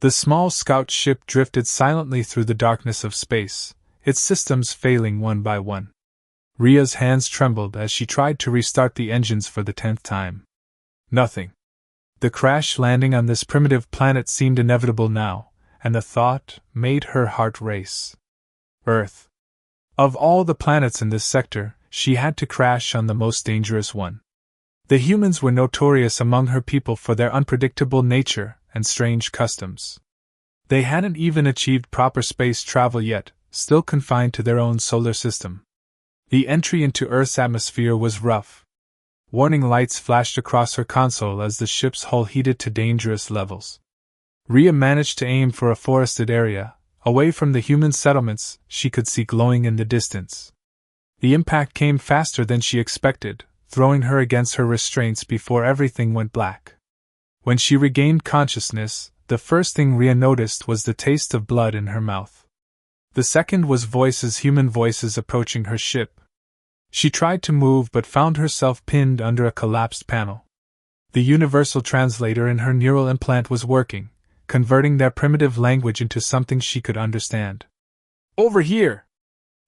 The small scout ship drifted silently through the darkness of space, its systems failing one by one. Rhea's hands trembled as she tried to restart the engines for the 10th time. Nothing. The crash landing on this primitive planet seemed inevitable now, and the thought made her heart race. Earth. Of all the planets in this sector, she had to crash on the most dangerous one. The humans were notorious among her people for their unpredictable nature and strange customs. They hadn't even achieved proper space travel yet, still confined to their own solar system. The entry into Earth's atmosphere was rough. Warning lights flashed across her console as the ship's hull heated to dangerous levels. Rhea managed to aim for a forested area, away from the human settlements she could see glowing in the distance. The impact came faster than she expected, throwing her against her restraints before everything went black. When she regained consciousness, the first thing Rhea noticed was the taste of blood in her mouth. The second was human voices approaching her ship. She tried to move but found herself pinned under a collapsed panel. The universal translator in her neural implant was working, converting their primitive language into something she could understand. "Over here!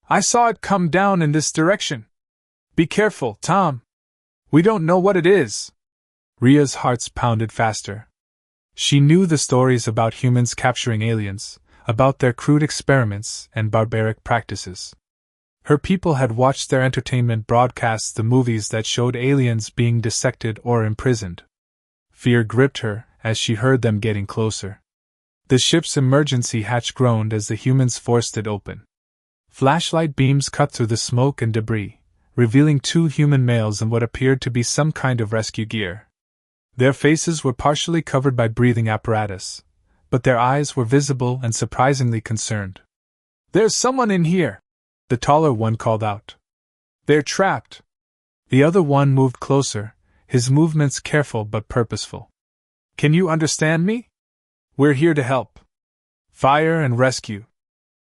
I saw it come down in this direction. Be careful, Tom. We don't know what it is." Rhea's heart pounded faster. She knew the stories about humans capturing aliens, about their crude experiments and barbaric practices. Her people had watched their entertainment broadcasts the movies that showed aliens being dissected or imprisoned. Fear gripped her as she heard them getting closer. The ship's emergency hatch groaned as the humans forced it open. Flashlight beams cut through the smoke and debris, revealing two human males in what appeared to be some kind of rescue gear. Their faces were partially covered by breathing apparatus, but their eyes were visible and surprisingly concerned. "There's someone in here," the taller one called out. "They're trapped." The other one moved closer, his movements careful but purposeful. "Can you understand me? We're here to help. Fire and rescue."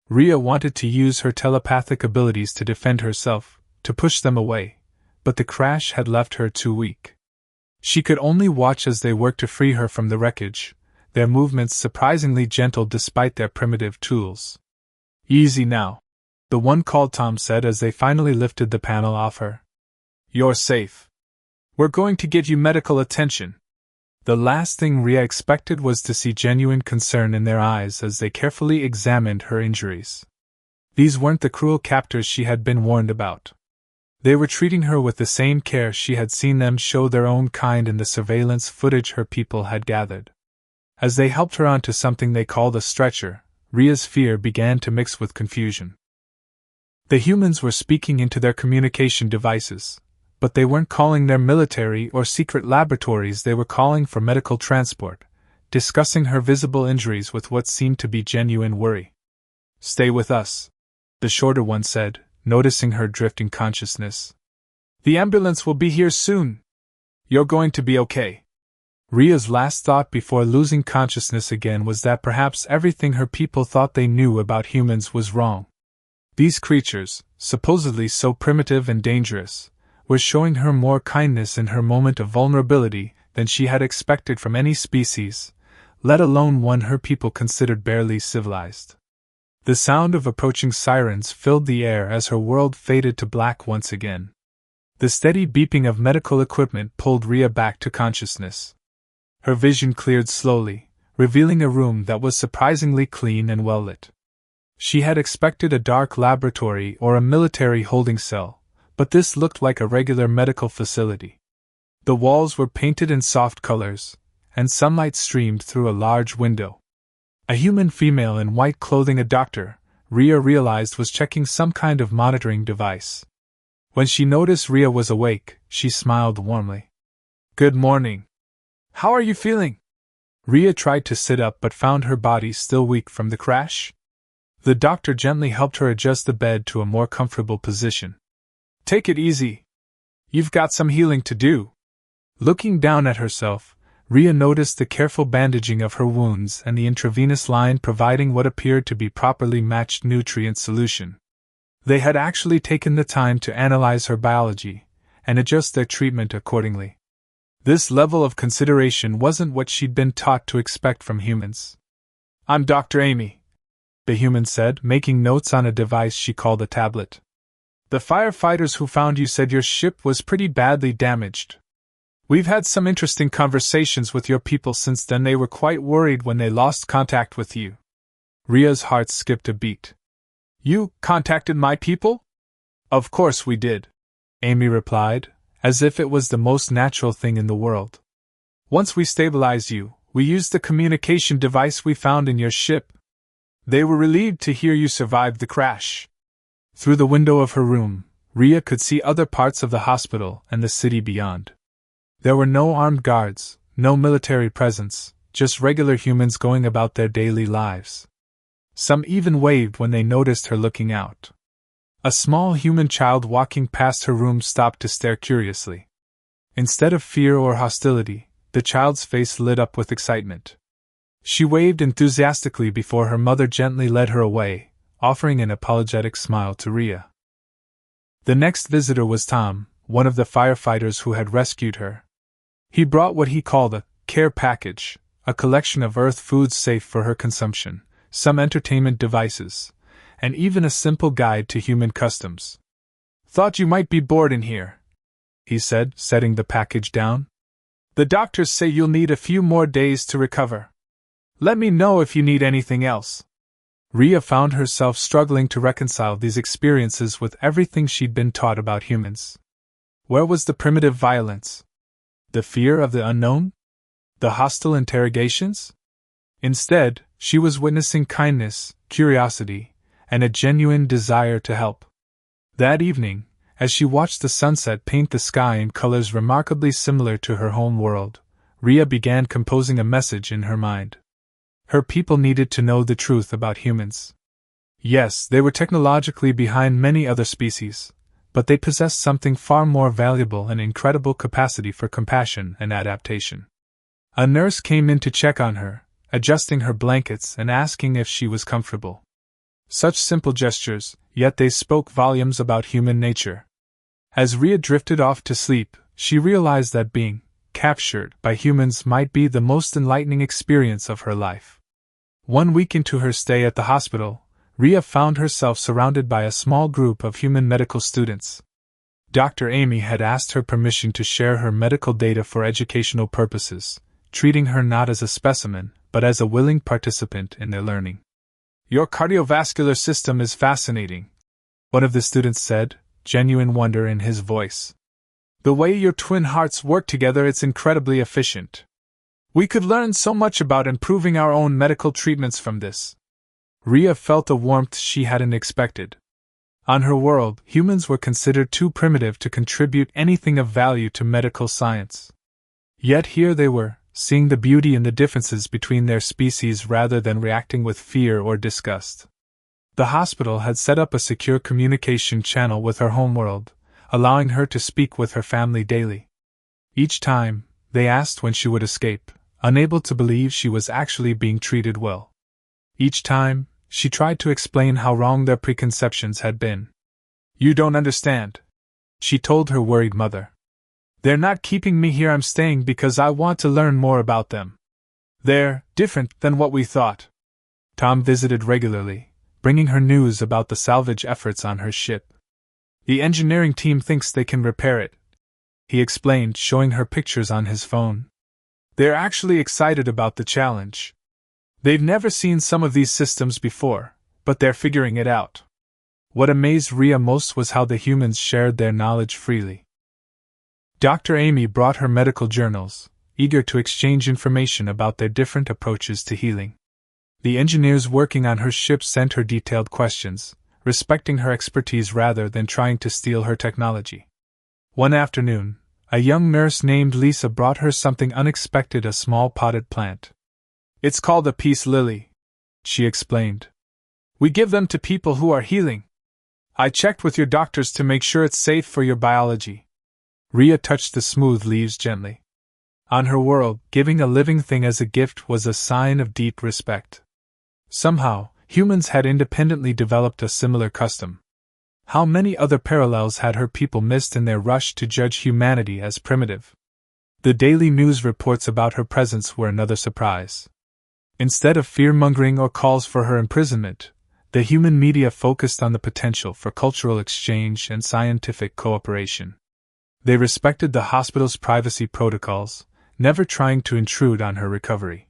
Rhea wanted to use her telepathic abilities to defend herself, to push them away, but the crash had left her too weak. She could only watch as they worked to free her from the wreckage, their movements surprisingly gentle despite their primitive tools. "Easy now," the one called Tom said as they finally lifted the panel off her. "You're safe. We're going to get you medical attention." The last thing Rhea expected was to see genuine concern in their eyes as they carefully examined her injuries. These weren't the cruel captors she had been warned about. They were treating her with the same care she had seen them show their own kind in the surveillance footage her people had gathered. As they helped her onto something they called a stretcher, Rhea's fear began to mix with confusion. The humans were speaking into their communication devices, but they weren't calling their military or secret laboratories, they were calling for medical transport, discussing her visible injuries with what seemed to be genuine worry. "Stay with us," the shorter one said, noticing her drifting consciousness. "The ambulance will be here soon. You're going to be okay." Rhea's last thought before losing consciousness again was that perhaps everything her people thought they knew about humans was wrong. These creatures, supposedly so primitive and dangerous, were showing her more kindness in her moment of vulnerability than she had expected from any species, let alone one her people considered barely civilized. The sound of approaching sirens filled the air as her world faded to black once again. The steady beeping of medical equipment pulled Rhea back to consciousness. Her vision cleared slowly, revealing a room that was surprisingly clean and well lit. She had expected a dark laboratory or a military holding cell, but this looked like a regular medical facility. The walls were painted in soft colors, and sunlight streamed through a large window. A human female in white clothing, a doctor, Rhea realized was checking some kind of monitoring device. When she noticed Rhea was awake, she smiled warmly. "Good morning. How are you feeling?" Rhea tried to sit up but found her body still weak from the crash. The doctor gently helped her adjust the bed to a more comfortable position. "Take it easy. You've got some healing to do." Looking down at herself, Rhea noticed the careful bandaging of her wounds and the intravenous line providing what appeared to be properly matched nutrient solution. They had actually taken the time to analyze her biology and adjust their treatment accordingly. This level of consideration wasn't what she'd been taught to expect from humans. I'm Dr. Amy, the human said, making notes on a device she called a tablet. The firefighters who found you said your ship was pretty badly damaged. We've had some interesting conversations with your people since then. They were quite worried when they lost contact with you. Ria's heart skipped a beat. You contacted my people? Of course we did, Amy replied, as if it was the most natural thing in the world. Once we stabilized you, we used the communication device we found in your ship. They were relieved to hear you survived the crash. Through the window of her room, Ria could see other parts of the hospital and the city beyond. There were no armed guards, no military presence, just regular humans going about their daily lives. Some even waved when they noticed her looking out. A small human child walking past her room stopped to stare curiously. Instead of fear or hostility, the child's face lit up with excitement. She waved enthusiastically before her mother gently led her away, offering an apologetic smile to Ria. The next visitor was Tom, one of the firefighters who had rescued her. He brought what he called a care package, a collection of Earth foods safe for her consumption, some entertainment devices, and even a simple guide to human customs. Thought you might be bored in here, he said, setting the package down. The doctors say you'll need a few more days to recover. Let me know if you need anything else. Ria found herself struggling to reconcile these experiences with everything she'd been taught about humans. Where was the primitive violence? The fear of the unknown? The hostile interrogations? Instead, she was witnessing kindness, curiosity, and a genuine desire to help. That evening, as she watched the sunset paint the sky in colors remarkably similar to her home world, Ria began composing a message in her mind. Her people needed to know the truth about humans. Yes, they were technologically behind many other species, but they possessed something far more valuable: an incredible capacity for compassion and adaptation. A nurse came in to check on her, adjusting her blankets and asking if she was comfortable. Such simple gestures, yet they spoke volumes about human nature. As Ria drifted off to sleep, she realized that being captured by humans might be the most enlightening experience of her life. 1 week into her stay at the hospital, Ria found herself surrounded by a small group of human medical students. Dr. Amy had asked her permission to share her medical data for educational purposes, treating her not as a specimen, but as a willing participant in their learning. Your cardiovascular system is fascinating, one of the students said, genuine wonder in his voice. The way your twin hearts work together, it's incredibly efficient. We could learn so much about improving our own medical treatments from this. Ria felt a warmth she hadn't expected. On her world, humans were considered too primitive to contribute anything of value to medical science. Yet here they were, seeing the beauty in the differences between their species rather than reacting with fear or disgust. The hospital had set up a secure communication channel with her homeworld, allowing her to speak with her family daily. Each time, they asked when she would escape, unable to believe she was actually being treated well. Each time, she tried to explain how wrong their preconceptions had been. You don't understand, she told her worried mother. They're not keeping me here. I'm staying because I want to learn more about them. They're different than what we thought. Tom visited regularly, bringing her news about the salvage efforts on her ship. The engineering team thinks they can repair it, he explained, showing her pictures on his phone. They're actually excited about the challenge. They've never seen some of these systems before, but they're figuring it out. What amazed Ria most was how the humans shared their knowledge freely. Dr. Amy brought her medical journals, eager to exchange information about their different approaches to healing. The engineers working on her ship sent her detailed questions, respecting her expertise rather than trying to steal her technology. One afternoon, a young nurse named Lisa brought her something unexpected: a small potted plant. It's called a peace lily, she explained. We give them to people who are healing. I checked with your doctors to make sure it's safe for your biology. Ria touched the smooth leaves gently. On her world, giving a living thing as a gift was a sign of deep respect. Somehow, humans had independently developed a similar custom. How many other parallels had her people missed in their rush to judge humanity as primitive? The daily news reports about her presence were another surprise. Instead of fear-mongering or calls for her imprisonment, the human media focused on the potential for cultural exchange and scientific cooperation. They respected the hospital's privacy protocols, never trying to intrude on her recovery.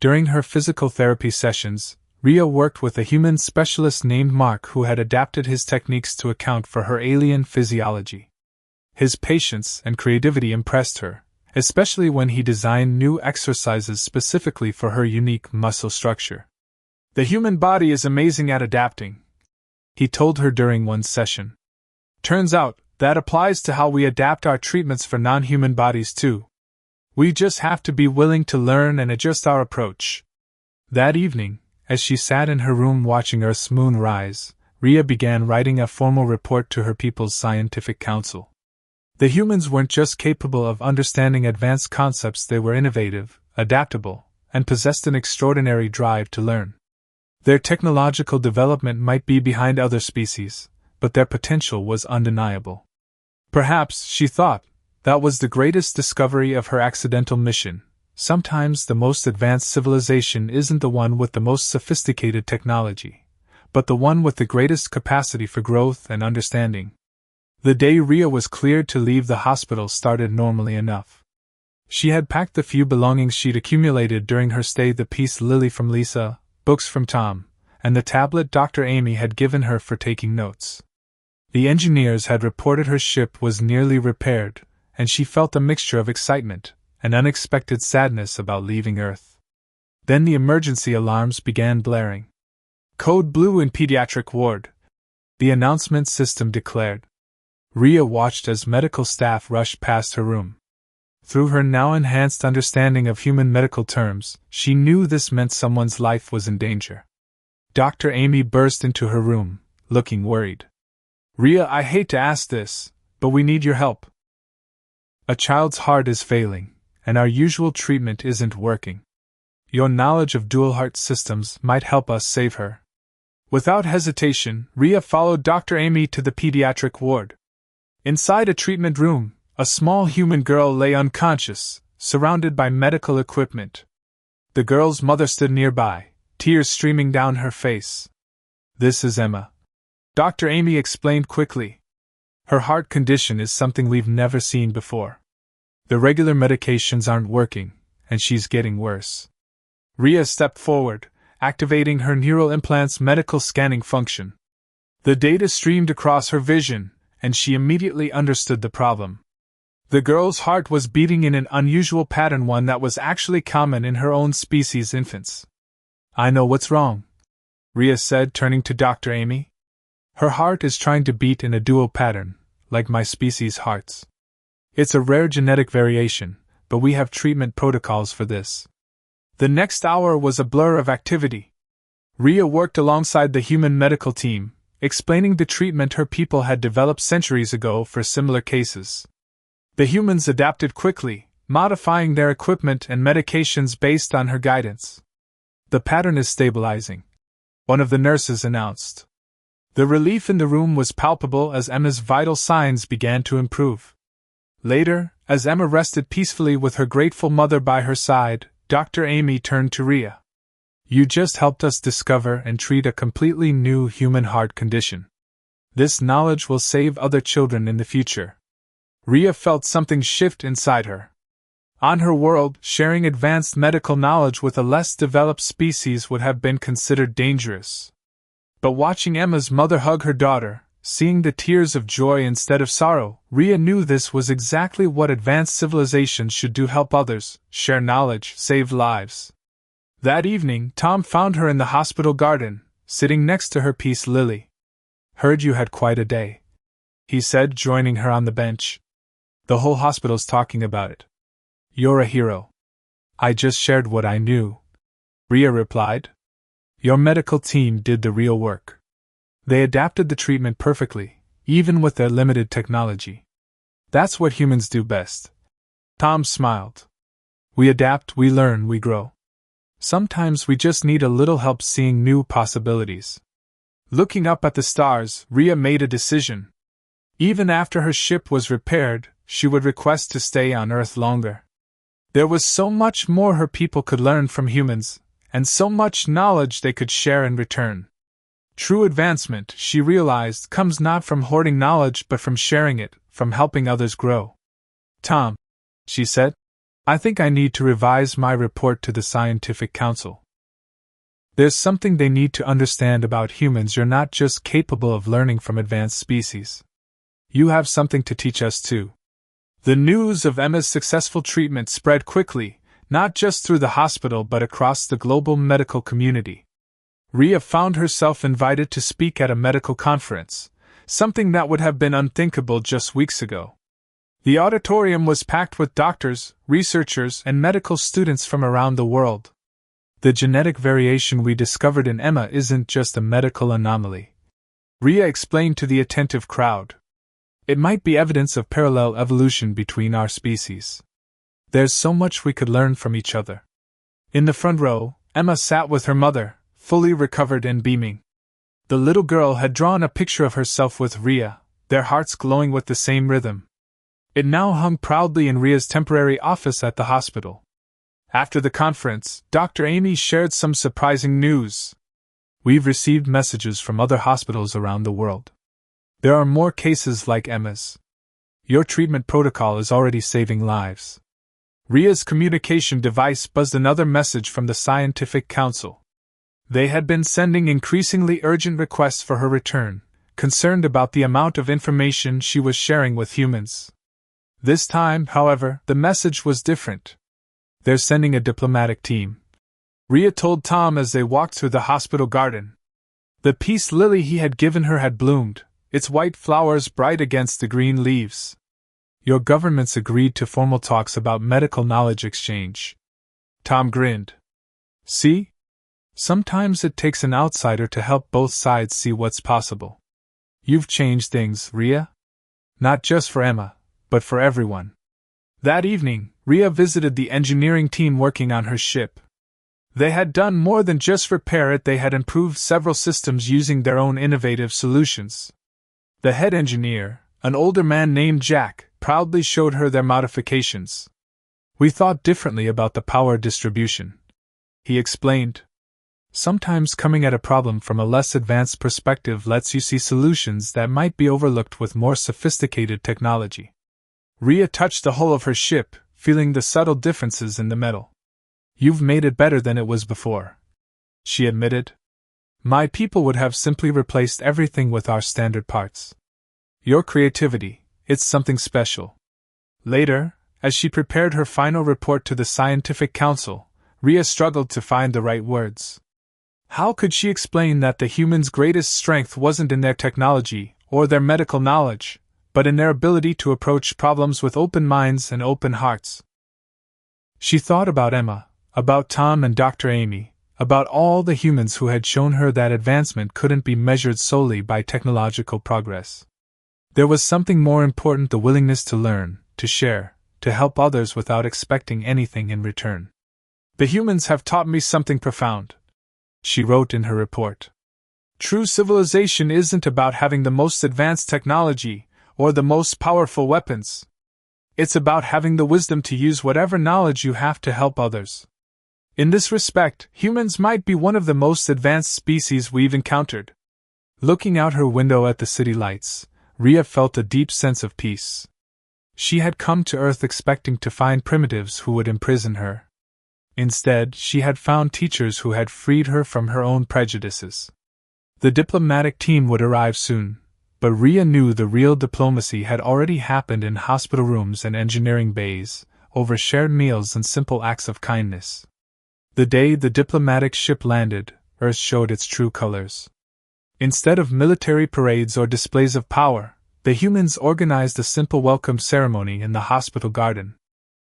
During her physical therapy sessions, Rhea worked with a human specialist named Mark who had adapted his techniques to account for her alien physiology. His patience and creativity impressed her, especially when he designed new exercises specifically for her unique muscle structure. "The human body is amazing at adapting," he told her during one session. "Turns out, that applies to how we adapt our treatments for non-human bodies too. We just have to be willing to learn and adjust our approach." That evening, as she sat in her room watching Earth's moon rise, Rhea began writing a formal report to her people's scientific council. The humans weren't just capable of understanding advanced concepts, they were innovative, adaptable, and possessed an extraordinary drive to learn. Their technological development might be behind other species, but their potential was undeniable. Perhaps, she thought, that was the greatest discovery of her accidental mission. Sometimes the most advanced civilization isn't the one with the most sophisticated technology, but the one with the greatest capacity for growth and understanding. The day Rhea was cleared to leave the hospital started normally enough. She had packed the few belongings she'd accumulated during her stay: the peace lily from Lisa, books from Tom, and the tablet Dr. Amy had given her for taking notes. The engineers had reported her ship was nearly repaired, and she felt a mixture of excitement and unexpected sadness about leaving Earth. Then the emergency alarms began blaring. "Code blue in pediatric ward," the announcement system declared. Rhea watched as medical staff rushed past her room. Through her now enhanced understanding of human medical terms, she knew this meant someone's life was in danger. Dr. Amy burst into her room, looking worried. "Rhea, I hate to ask this, but we need your help. A child's heart is failing, and our usual treatment isn't working. Your knowledge of dual heart systems might help us save her." Without hesitation, Rhea followed Dr. Amy to the pediatric ward. Inside a treatment room, a small human girl lay unconscious, surrounded by medical equipment. The girl's mother stood nearby, tears streaming down her face. "This is Emma," Dr. Amy explained quickly. "Her heart condition is something we've never seen before. The regular medications aren't working, and she's getting worse." Rhea stepped forward, activating her neural implant's medical scanning function. The data streamed across her vision, and she immediately understood the problem. The girl's heart was beating in an unusual pattern, one that was actually common in her own species' infants. "I know what's wrong," Rhea said, turning to Dr. Amy. "Her heart is trying to beat in a dual pattern, like my species' hearts. It's a rare genetic variation, but we have treatment protocols for this." The next hour was a blur of activity. Rhea worked alongside the human medical team, explaining the treatment her people had developed centuries ago for similar cases. The humans adapted quickly, modifying their equipment and medications based on her guidance. "The pattern is stabilizing," one of the nurses announced. The relief in the room was palpable as Emma's vital signs began to improve. Later, as Emma rested peacefully with her grateful mother by her side, Dr. Amy turned to Rhea. "You just helped us discover and treat a completely new human heart condition. This knowledge will save other children in the future." Rhea felt something shift inside her. On her world, sharing advanced medical knowledge with a less developed species would have been considered dangerous. But watching Emma's mother hug her daughter, seeing the tears of joy instead of sorrow, Rhea knew this was exactly what advanced civilizations should do: help others, share knowledge, save lives. That evening, Tom found her in the hospital garden, sitting next to her peace lily. "Heard you had quite a day," he said, joining her on the bench. "The whole hospital's talking about it. You're a hero." "I just shared what I knew," Rhea replied. "Your medical team did the real work. They adapted the treatment perfectly, even with their limited technology. That's what humans do best." Tom smiled. "We adapt, we learn, we grow. Sometimes we just need a little help seeing new possibilities." Looking up at the stars, Rhea made a decision. Even after her ship was repaired, she would request to stay on Earth longer. There was so much more her people could learn from humans, and so much knowledge they could share in return. True advancement, she realized, comes not from hoarding knowledge but from sharing it, from helping others grow. Tom, she said, I think I need to revise my report to the Scientific Council. There's something they need to understand about humans. You're not just capable of learning from advanced species. You have something to teach us too. The news of Emma's successful treatment spread quickly, not just through the hospital but across the global medical community. Rhea found herself invited to speak at a medical conference, something that would have been unthinkable just weeks ago. The auditorium was packed with doctors, researchers, and medical students from around the world. The genetic variation we discovered in Emma isn't just a medical anomaly, Rhea explained to the attentive crowd. It might be evidence of parallel evolution between our species. There's so much we could learn from each other. In the front row, Emma sat with her mother, fully recovered and beaming. The little girl had drawn a picture of herself with Rhea, their hearts glowing with the same rhythm. It now hung proudly in Rhea's temporary office at the hospital. After the conference, Dr. Amy shared some surprising news. We've received messages from other hospitals around the world. There are more cases like Emma's. Your treatment protocol is already saving lives. Rhea's communication device buzzed another message from the Scientific Council. They had been sending increasingly urgent requests for her return, concerned about the amount of information she was sharing with humans. This time, however, the message was different. They're sending a diplomatic team, Rhea told Tom as they walked through the hospital garden. The peace lily he had given her had bloomed, its white flowers bright against the green leaves. Your government's agreed to formal talks about medical knowledge exchange. Tom grinned. See? Sometimes it takes an outsider to help both sides see what's possible. You've changed things, Rhea. Not just for Emma, but for everyone. That evening, Rhea visited the engineering team working on her ship. They had done more than just repair it, they had improved several systems using their own innovative solutions. The head engineer, an older man named Jack, proudly showed her their modifications. We thought differently about the power distribution, he explained. Sometimes coming at a problem from a less advanced perspective lets you see solutions that might be overlooked with more sophisticated technology. Rhea touched the hull of her ship, feeling the subtle differences in the metal. You've made it better than it was before, she admitted. My people would have simply replaced everything with our standard parts. Your creativity, it's something special. Later, as she prepared her final report to the Scientific Council, Rhea struggled to find the right words. How could she explain that the humans' greatest strength wasn't in their technology or their medical knowledge, but in their ability to approach problems with open minds and open hearts? She thought about Emma, about Tom and Dr. Amy, about all the humans who had shown her that advancement couldn't be measured solely by technological progress. There was something more important: the willingness to learn, to share, to help others without expecting anything in return. The humans have taught me something profound, she wrote in her report. True civilization isn't about having the most advanced technology or the most powerful weapons. It's about having the wisdom to use whatever knowledge you have to help others. In this respect, humans might be one of the most advanced species we've encountered. Looking out her window at the city lights, Rhea felt a deep sense of peace. She had come to Earth expecting to find primitives who would imprison her. Instead, she had found teachers who had freed her from her own prejudices. The diplomatic team would arrive soon, but Rhea knew the real diplomacy had already happened in hospital rooms and engineering bays, over shared meals and simple acts of kindness. The day the diplomatic ship landed, Earth showed its true colors. Instead of military parades or displays of power, the humans organized a simple welcome ceremony in the hospital garden.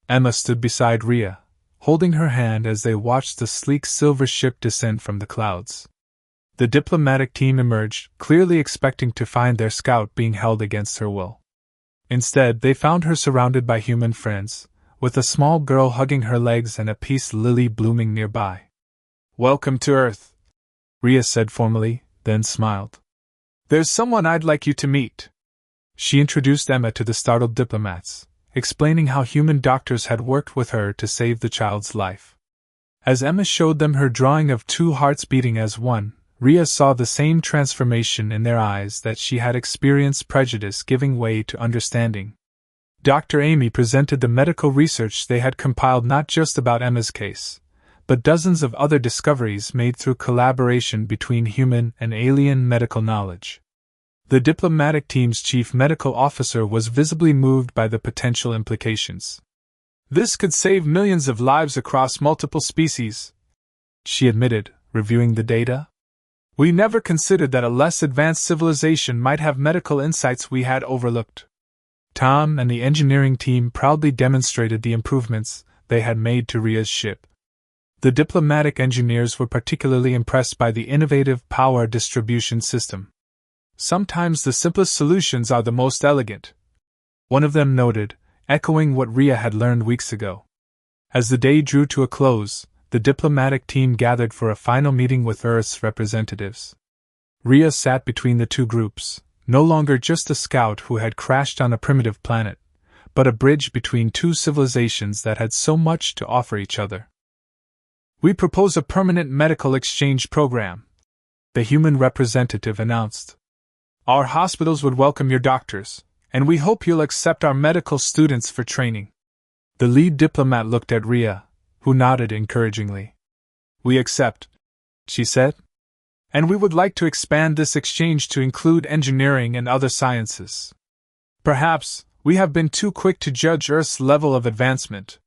Emma stood beside Rhea, holding her hand as they watched the sleek silver ship descend from the clouds. The diplomatic team emerged, clearly expecting to find their scout being held against her will. Instead, they found her surrounded by human friends, with a small girl hugging her legs and a peace lily blooming nearby. Welcome to Earth, Rhea said formally, then smiled. There's someone I'd like you to meet. She introduced Emma to the startled diplomats, explaining how human doctors had worked with her to save the child's life. As Emma showed them her drawing of two hearts beating as one, Rhea saw the same transformation in their eyes that she had experienced, prejudice giving way to understanding. Dr. Amy presented the medical research they had compiled, not just about Emma's case, but dozens of other discoveries made through collaboration between human and alien medical knowledge. The diplomatic team's chief medical officer was visibly moved by the potential implications. "This could save millions of lives across multiple species," she admitted, reviewing the data. "We never considered that a less advanced civilization might have medical insights we had overlooked." Tom and the engineering team proudly demonstrated the improvements they had made to Rhea's ship. The diplomatic engineers were particularly impressed by the innovative power distribution system. "Sometimes the simplest solutions are the most elegant," one of them noted, echoing what Rhea had learned weeks ago. As the day drew to a close, the diplomatic team gathered for a final meeting with Earth's representatives. Rhea sat between the two groups, no longer just a scout who had crashed on a primitive planet, but a bridge between two civilizations that had so much to offer each other. "We propose a permanent medical exchange program," the human representative announced. "Our hospitals would welcome your doctors, and we hope you'll accept our medical students for training." The lead diplomat looked at Rhea, who nodded encouragingly. "We accept," she said. "And we would like to expand this exchange to include engineering and other sciences. Perhaps we have been too quick to judge Earth's level of advancement."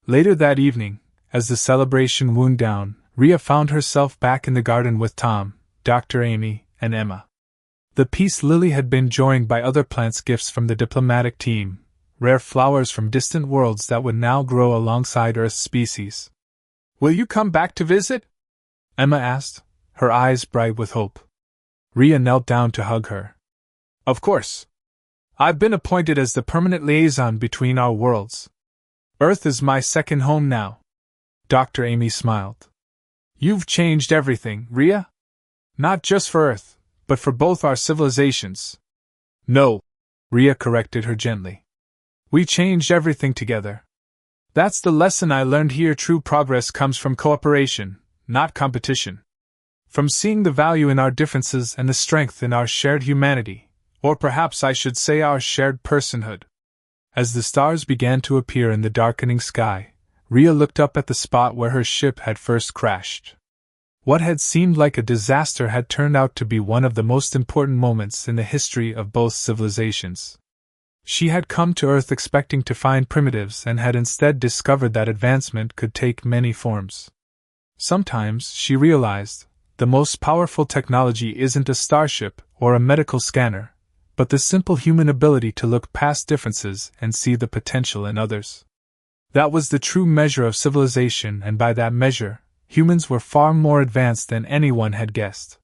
Later that evening, as the celebration wound down, Rhea found herself back in the garden with Tom, Dr. Amy, and Emma. The peace lily had been joined by other plants, gifts from the diplomatic team, rare flowers from distant worlds that would now grow alongside Earth's species. "Will you come back to visit?" Emma asked, her eyes bright with hope. Rhea knelt down to hug her. "Of course. I've been appointed as the permanent liaison between our worlds. Earth is my second home now." Dr. Amy smiled. "You've changed everything, Rhea. Not just for Earth, but for both our civilizations." "No," Rhea corrected her gently. "We changed everything together. That's the lesson I learned here. True progress comes from cooperation, not competition. From seeing the value in our differences and the strength in our shared humanity, or perhaps I should say our shared personhood." As the stars began to appear in the darkening sky, Rhea looked up at the spot where her ship had first crashed. What had seemed like a disaster had turned out to be one of the most important moments in the history of both civilizations. She had come to Earth expecting to find primitives and had instead discovered that advancement could take many forms. Sometimes, she realized, the most powerful technology isn't a starship or a medical scanner, but the simple human ability to look past differences and see the potential in others. That was the true measure of civilization, and by that measure, humans were far more advanced than anyone had guessed.